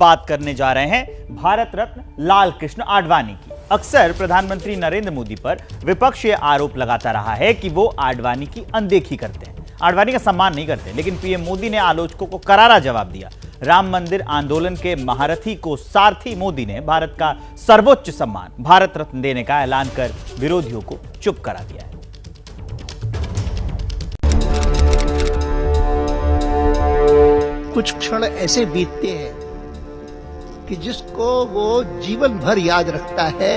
बात करने जा रहे हैं भारत रत्न लाल कृष्ण आडवाणी की। अक्सर प्रधानमंत्री नरेंद्र मोदी पर विपक्ष ये आरोप लगाता रहा है कि वो आडवाणी की अनदेखी करते हैं, आडवाणी का सम्मान नहीं करते। लेकिन पीएम मोदी ने आलोचकों को करारा जवाब दिया। राम मंदिर आंदोलन के महारथी को सारथी मोदी ने भारत का सर्वोच्च सम्मान भारत रत्न देने का ऐलान कर विरोधियों को चुप करा दिया है। कुछ क्षण ऐसे बीतते हैं कि जिसको वो जीवन भर याद रखता है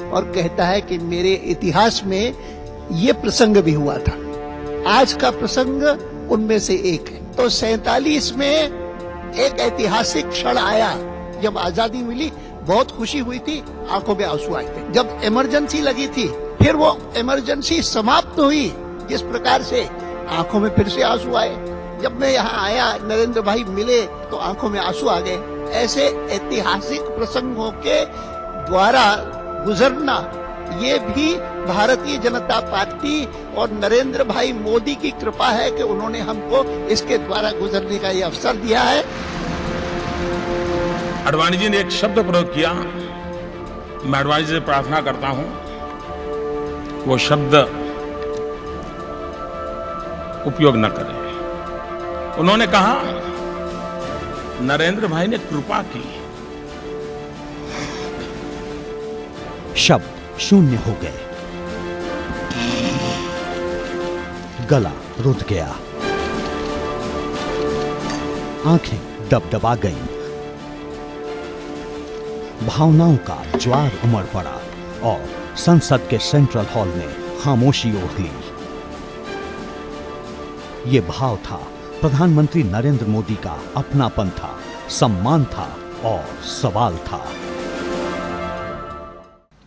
और कहता है कि मेरे इतिहास में ये प्रसंग भी हुआ था। आज का प्रसंग उनमें से एक है। तो 47 में एक ऐतिहासिक क्षण आया जब आजादी मिली, बहुत खुशी हुई थी, आंखों में आंसू आए थे। जब इमरजेंसी लगी थी, फिर वो इमरजेंसी समाप्त हुई, जिस प्रकार से आंखों में फिर से आंसू आए। जब मैं यहाँ आया, नरेंद्र भाई मिले तो आंखों में आंसू आ गए। ऐसे ऐतिहासिक प्रसंगों के द्वारा गुजरना, ये भी भारतीय जनता पार्टी और नरेंद्र भाई मोदी की कृपा है कि उन्होंने हमको इसके द्वारा गुजरने का ये अवसर दिया है। आडवाणी जी ने एक शब्द प्रयोग किया, मैं आडवाणी जी से प्रार्थना करता हूं वो शब्द उपयोग न करें। उन्होंने कहा नरेंद्र भाई ने कृपा की। शब्द शून्य हो गए, गला रुध गया, आंखें डबडबा गईं, भावनाओं का ज्वार उमड़ पड़ा और संसद के सेंट्रल हॉल में खामोशी ओढ़ ली। ये भाव था प्रधानमंत्री नरेंद्र मोदी का अपनापन था, सम्मान था और सवाल था।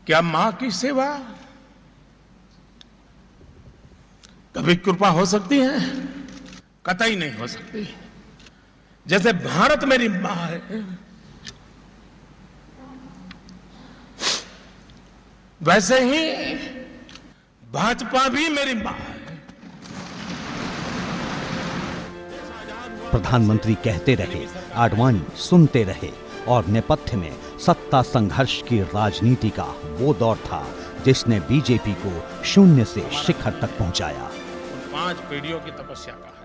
क्या मां की सेवा कभी कृपा हो सकती है? कतई नहीं हो सकती। जैसे भारत मेरी मां है, वैसे ही भाजपा भी मेरी मां है। प्रधानमंत्री कहते रहे, आडवाणी सुनते रहे और नेपथ्य में सत्ता संघर्ष की राजनीति का वो दौर था जिसने बीजेपी को शून्य से शिखर तक पहुंचाया। 5 पीढ़ियों की तपस्या का है।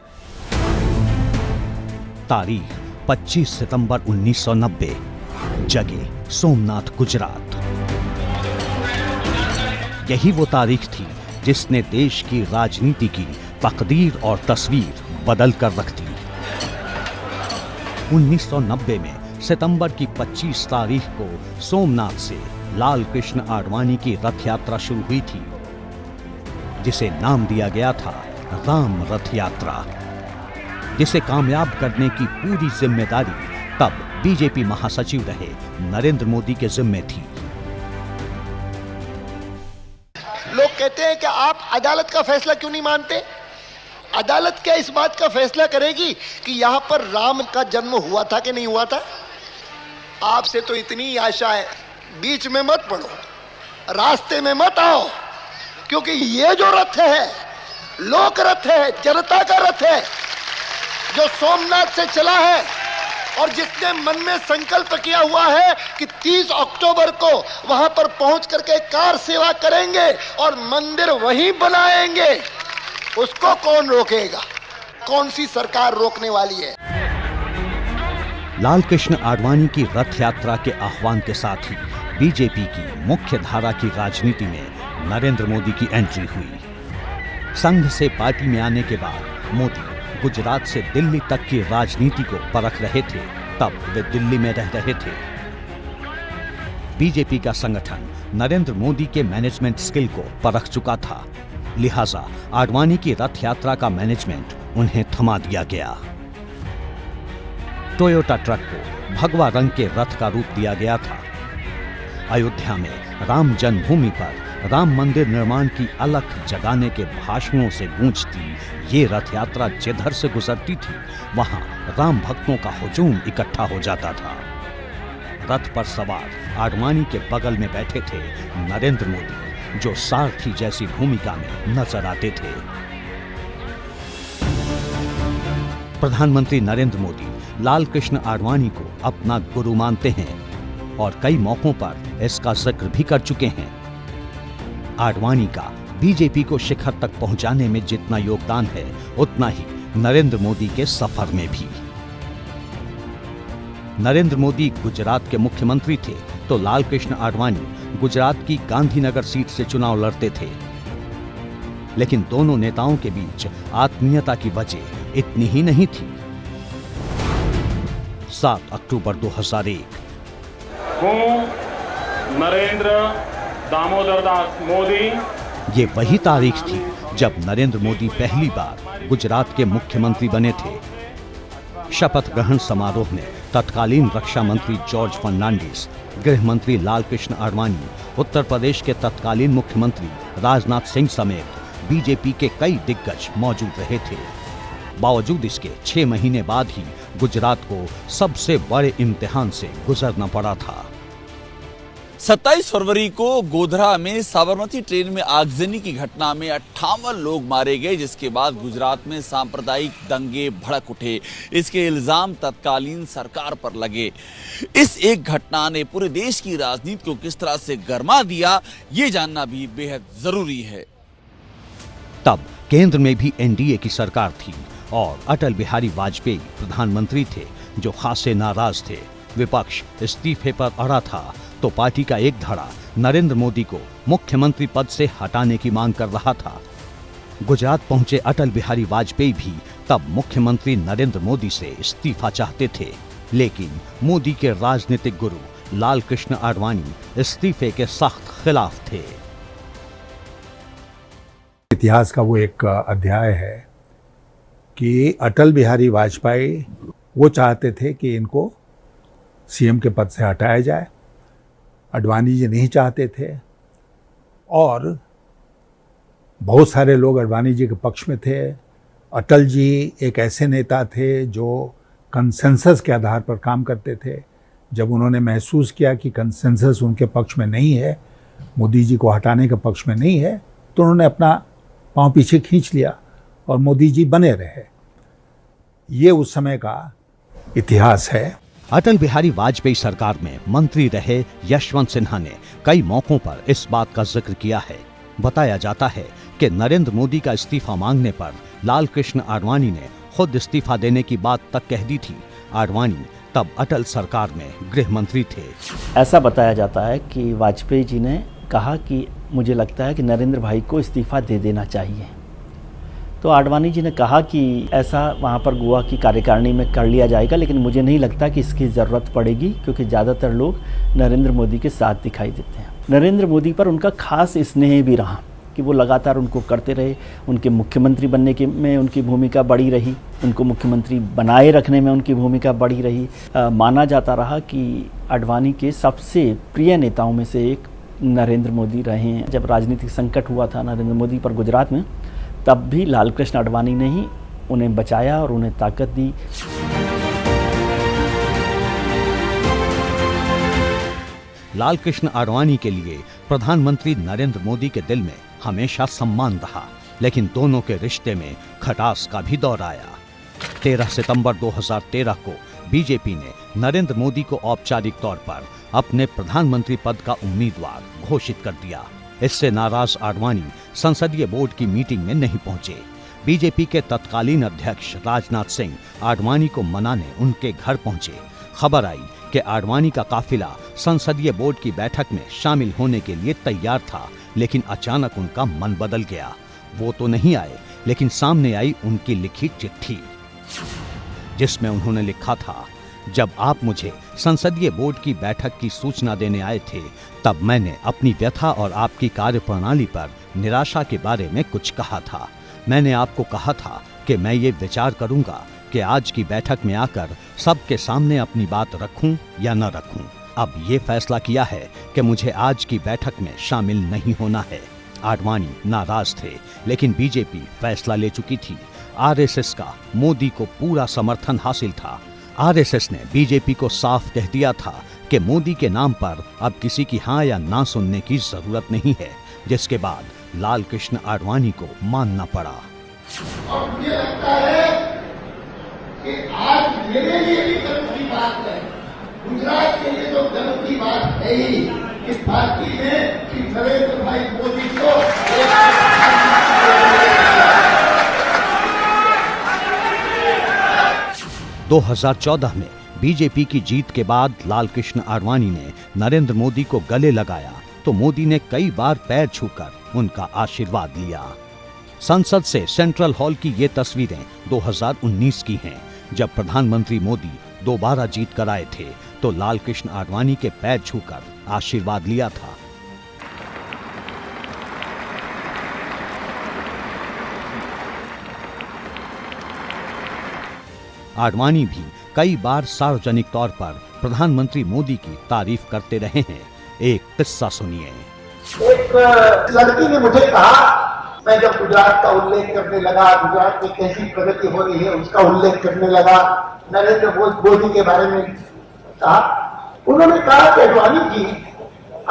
तारीख 25 सितंबर 1990, जगह सोमनाथ, गुजरात। यही वो तारीख थी जिसने देश की राजनीति की तकदीर और तस्वीर बदल कर रख दी। 1990 में सितंबर की 25 तारीख को सोमनाथ से लाल कृष्ण आडवाणी की रथ यात्रा शुरू हुई थी, जिसे नाम दिया गया था राम रथ यात्रा, जिसे कामयाब करने की पूरी जिम्मेदारी तब बीजेपी महासचिव रहे नरेंद्र मोदी के जिम्मे थी। लोग कहते हैं कि आप अदालत का फैसला क्यों नहीं मानते? अदालत क्या इस बात का फैसला करेगी कि यहां पर राम का जन्म हुआ था कि नहीं हुआ था? आपसे तो इतनी आशा है, बीच में मत पड़ो, रास्ते में मत आओ, क्योंकि ये जो रथ है, लोक रथ है, जनता का रथ है, जो सोमनाथ से चला है और जिसने मन में संकल्प किया हुआ है कि 30 अक्टूबर को वहां पर पहुंच करके कार सेवा करेंगे और मंदिर वहीं बनाएंगे, उसको कौन रोकेगा? कौन सी सरकार रोकने वाली है? लाल कृष्ण आडवाणी की रथ यात्रा के आह्वान के साथ ही बीजेपी की मुख्य धारा की राजनीति में नरेंद्र मोदी की एंट्री हुई। संघ से पार्टी में आने के बाद मोदी गुजरात से दिल्ली तक की राजनीति को परख रहे थे, तब वे दिल्ली में रह रहे थे। बीजेपी का संगठन नरेंद्र मोदी के मैनेजमेंट स्किल को परख चुका था, लिहाजा आडवाणी की रथ यात्रा का मैनेजमेंट उन्हें थमा दिया गया। टोयोटा ट्रक को भगवा रंग के रथ का रूप दिया गया था। अयोध्या में राम जन्मभूमि पर राम मंदिर निर्माण की अलख जगाने के भाषणों से गूंजती ये रथ यात्रा जिधर से गुजरती थी, वहां राम भक्तों का हुजूम इकट्ठा हो जाता था। रथ पर सवार आडवाणी के बगल में बैठे थे नरेंद्र मोदी, जो सारथी जैसी भूमिका में नजर आते थे। प्रधानमंत्री नरेंद्र मोदी लाल कृष्ण आडवाणी को अपना गुरु मानते हैं और कई मौकों पर इसका जिक्र भी कर चुके हैं। आडवाणी का बीजेपी को शिखर तक पहुंचाने में जितना योगदान है, उतना ही नरेंद्र मोदी के सफर में भी। नरेंद्र मोदी गुजरात के मुख्यमंत्री थे तो लाल कृष्ण आडवाणी गुजरात की गांधीनगर सीट से चुनाव लड़ते थे, लेकिन दोनों नेताओं के बीच आत्मीयता की वजह इतनी ही नहीं थी। 7 अक्टूबर 2001 नरेंद्र दामोदर दास मोदी। ये वही तारीख थी जब नरेंद्र मोदी पहली बार गुजरात के मुख्यमंत्री बने थे। शपथ ग्रहण समारोह में तत्कालीन रक्षा मंत्री जॉर्ज फर्नांडिस, गृह मंत्री लाल कृष्ण आडवाणी, उत्तर प्रदेश के तत्कालीन मुख्यमंत्री राजनाथ सिंह समेत बीजेपी के कई दिग्गज मौजूद रहे थे। बावजूद इसके 6 महीने बाद ही गुजरात को सबसे बड़े इम्तिहान से गुजरना पड़ा था। 27 फरवरी को गोधरा में साबरमती ट्रेन में आगजनी की घटना में 58 लोग मारे गए, जिसके बाद गुजरात में सांप्रदायिक दंगे भड़क उठे। इसके इल्जाम तत्कालीन सरकार पर लगे। इस एक घटना ने पूरे देश की राजनीति को किस तरह से गरमा दिया, ये जानना भी बेहद जरूरी है। तब केंद्र में भी एनडीए की सरकार थी और अटल बिहारी वाजपेयी प्रधानमंत्री थे, जो खासे नाराज थे। विपक्ष इस्तीफे पर अड़ा था तो पार्टी का एक धड़ा नरेंद्र मोदी को मुख्यमंत्री पद से हटाने की मांग कर रहा था। गुजरात पहुंचे अटल बिहारी वाजपेयी भी तब मुख्यमंत्री नरेंद्र मोदी से इस्तीफा चाहते थे, लेकिन मोदी के राजनीतिक गुरु लाल कृष्ण आडवाणी इस्तीफे के सख्त खिलाफ थे। इतिहास का वो एक अध्याय है कि अटल बिहारी वाजपेयी वो चाहते थे कि इनको सीएम के पद से हटाया जाए। आडवाणी जी नहीं चाहते थे और बहुत सारे लोग आडवाणी जी के पक्ष में थे। अटल जी एक ऐसे नेता थे जो कंसेंसस के आधार पर काम करते थे। जब उन्होंने महसूस किया कि कंसेंसस उनके पक्ष में नहीं है, मोदी जी को हटाने के पक्ष में नहीं है, तो उन्होंने अपना पांव पीछे खींच लिया और मोदी जी बने रहे। ये उस समय का इतिहास है। अटल बिहारी वाजपेयी सरकार में मंत्री रहे यशवंत सिन्हा ने कई मौकों पर इस बात का जिक्र किया है। बताया जाता है कि नरेंद्र मोदी का इस्तीफा मांगने पर लाल कृष्ण आडवाणी ने खुद इस्तीफा देने की बात तक कह दी थी। आडवाणी तब अटल सरकार में गृह मंत्री थे। ऐसा बताया जाता है कि वाजपेयी जी ने कहा कि मुझे लगता है कि नरेंद्र भाई को इस्तीफा दे देना चाहिए। तो आडवाणी जी ने कहा कि ऐसा वहाँ पर गोवा की कार्यकारिणी में कर लिया जाएगा, लेकिन मुझे नहीं लगता कि इसकी ज़रूरत पड़ेगी, क्योंकि ज़्यादातर लोग नरेंद्र मोदी के साथ दिखाई देते हैं। नरेंद्र मोदी पर उनका खास स्नेह भी रहा कि वो लगातार उनको करते रहे। उनके मुख्यमंत्री बनने के में उनकी भूमिका बड़ी रही, उनको मुख्यमंत्री बनाए रखने में उनकी भूमिका बड़ी रही। माना जाता रहा कि आडवाणी के सबसे प्रिय नेताओं में से एक नरेंद्र मोदी रहे हैं। जब राजनीतिक संकट हुआ था नरेंद्र मोदी पर गुजरात में, तब भी लाल कृष्ण आडवाणी ने ही उन्हें बचाया और उन्हें ताकत दी। लाल कृष्ण आडवाणी के लिए प्रधानमंत्री नरेंद्र मोदी के दिल में हमेशा सम्मान रहा, लेकिन दोनों के रिश्ते में खटास का भी दौर आया। 13 सितंबर 2013 को बीजेपी ने नरेंद्र मोदी को औपचारिक तौर पर अपने प्रधानमंत्री पद का उम्मीदवार घोषित कर दिया। इससे नाराज आडवाणी संसदीय बोर्ड की मीटिंग में नहीं पहुंचे। बीजेपी के तत्कालीन अध्यक्ष राजनाथ सिंह आडवाणी को मनाने उनके घर पहुंचे। खबर आई कि आडवाणी का काफिला संसदीय बोर्ड की बैठक में शामिल होने के लिए तैयार था, लेकिन अचानक उनका मन बदल गया। वो तो नहीं आए, लेकिन सामने आई उनकी लिखी चिट्ठी, जिसमें उन्होंने लिखा था, जब आप मुझे संसदीय बोर्ड की बैठक की सूचना देने आए थे, तब मैंने अपनी व्यथा और आपकी कार्यप्रणाली पर निराशा के बारे में कुछ कहा था। मैंने आपको कहा था कि मैं ये विचार करूंगा कि आज की बैठक में आकर सबके सामने अपनी बात रखूं या न रखूं। अब ये फैसला किया है कि मुझे आज की बैठक में शामिल नहीं होना है। आडवाणी नाराज थे, लेकिन बीजेपी फैसला ले चुकी थी। आरएसएस का मोदी को पूरा समर्थन हासिल था। आरएसएस ने बीजेपी को साफ कह दिया था कि मोदी के नाम पर अब किसी की हाँ या ना सुनने की जरूरत नहीं है, जिसके बाद लाल कृष्ण आडवाणी को मानना पड़ा। अब ये लगता है कि आज मेरे लिए भी गर्व की बात है, गुजरात के लिए तो गर्व की बात है ही इस पार्टी ने कि नरेंद्र भाई मोदी को 2014 में बीजेपी की जीत के बाद लालकृष्ण आडवाणी ने नरेंद्र मोदी को गले लगाया तो मोदी ने कई बार पैर छूकर उनका आशीर्वाद लिया। संसद से सेंट्रल हॉल की ये तस्वीरें 2019 की हैं, जब प्रधानमंत्री मोदी दोबारा जीत कर आए थे तो लालकृष्ण आडवाणी के पैर छूकर आशीर्वाद लिया था। आडवाणी भी कई बार सार्वजनिक तौर पर प्रधानमंत्री मोदी की तारीफ करते रहे हैं। एक किस्सा सुनिए। एक लड़की ने मुझे कहा, मैं जब गुजरात का उल्लेख करने लगा, गुजरात में कैसी प्रगति हो रही है उसका उल्लेख करने लगा, नरेंद्र मोदी के बारे में कहा, उन्होंने कहा कि आडवाणी जी,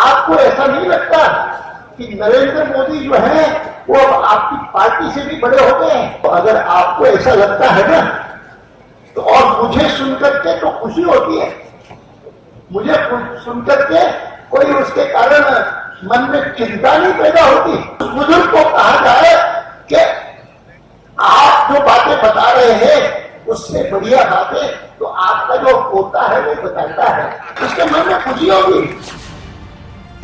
आपको ऐसा नहीं लगता कि नरेंद्र मोदी जो है वो अब आपकी पार्टी से भी बड़े हो गए हैं? तो अगर आपको ऐसा लगता है ना, तो और मुझे सुनकर के तो खुशी होती है, मुझे सुनकर के कोई उसके कारण मन में चिंता नहीं पैदा होती। उस बुजुर्ग को कहा जाए कि आप जो बातें बता रहे हैं उससे बढ़िया बातें तो आपका जो पोता है वो बताता है, उसके मन में खुशी होगी।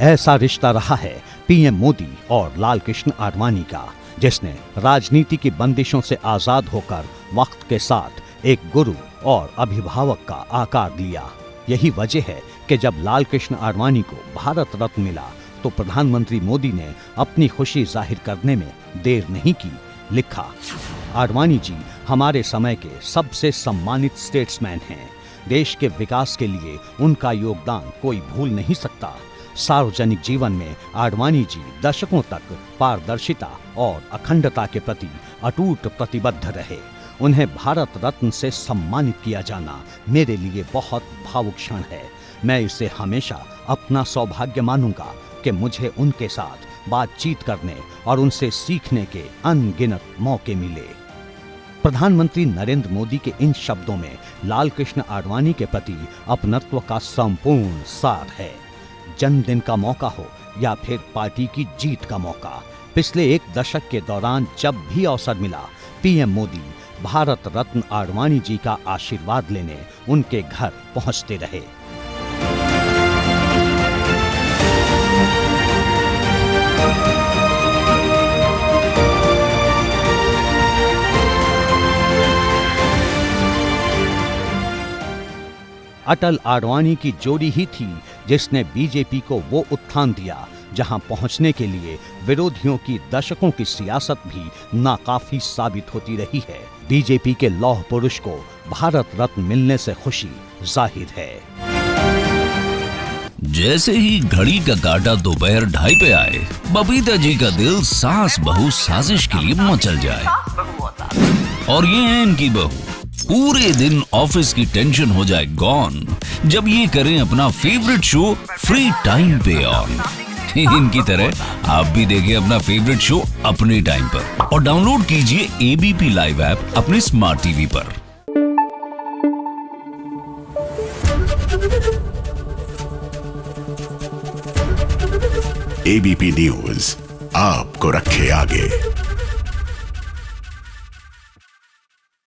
ऐसा रिश्ता रहा है पीएम मोदी और लालकृष्ण आडवाणी का, जिसने राजनीति की बंदिशों से आजाद होकर वक्त के साथ एक गुरु और अभिभावक का आकार लिया। यही वजह है कि जब लालकृष्ण आडवाणी को भारत रत्न मिला तो प्रधानमंत्री मोदी ने अपनी खुशी जाहिर करने में देर नहीं की। लिखा, आडवाणी जी हमारे समय के सबसे सम्मानित स्टेट्समैन हैं। देश के विकास के लिए उनका योगदान कोई भूल नहीं सकता। सार्वजनिक जीवन में आडवाणी जी दशकों तक पारदर्शिता और अखंडता के प्रति अटूट प्रतिबद्ध रहे। उन्हें भारत रत्न से सम्मानित किया जाना मेरे लिए बहुत भावुक क्षण है। मैं इसे हमेशा अपना सौभाग्य मानूंगा कि मुझे उनके साथ बातचीत करने और उनसे सीखने के अनगिनत मौके मिले। प्रधानमंत्री नरेंद्र मोदी के इन शब्दों में लालकृष्ण आडवाणी के प्रति अपनत्व का संपूर्ण सार है। जन्मदिन का मौका हो या फिर पार्टी की जीत का मौका, पिछले एक दशक के दौरान जब भी अवसर मिला, पीएम मोदी भारत रत्न आडवाणी जी का आशीर्वाद लेने उनके घर पहुंचते रहे। अटल आडवाणी की जोड़ी ही थी जिसने बीजेपी को वो उत्थान दिया जहां पहुंचने के लिए विरोधियों की दशकों की सियासत भी नाकाफी साबित होती रही है। बीजेपी के लौह पुरुष को भारत रत्न मिलने से खुशी जाहिर है। जैसे ही घड़ी का काटा दोपहर 2:30 पे आए, बबीता जी का दिल सास बहू साजिश के लिए मचल जाए। और ये है इनकी बहू, पूरे दिन ऑफिस की टेंशन हो जाए गॉन जब ये करें अपना फेवरेट शो फ्री टाइम पे ऑन। इनकी तरह आप भी देखिए अपना फेवरेट शो अपने टाइम पर और डाउनलोड कीजिए एबीपी लाइव ऐप अपने स्मार्ट टीवी पर। एबीपी न्यूज आपको रखे आगे।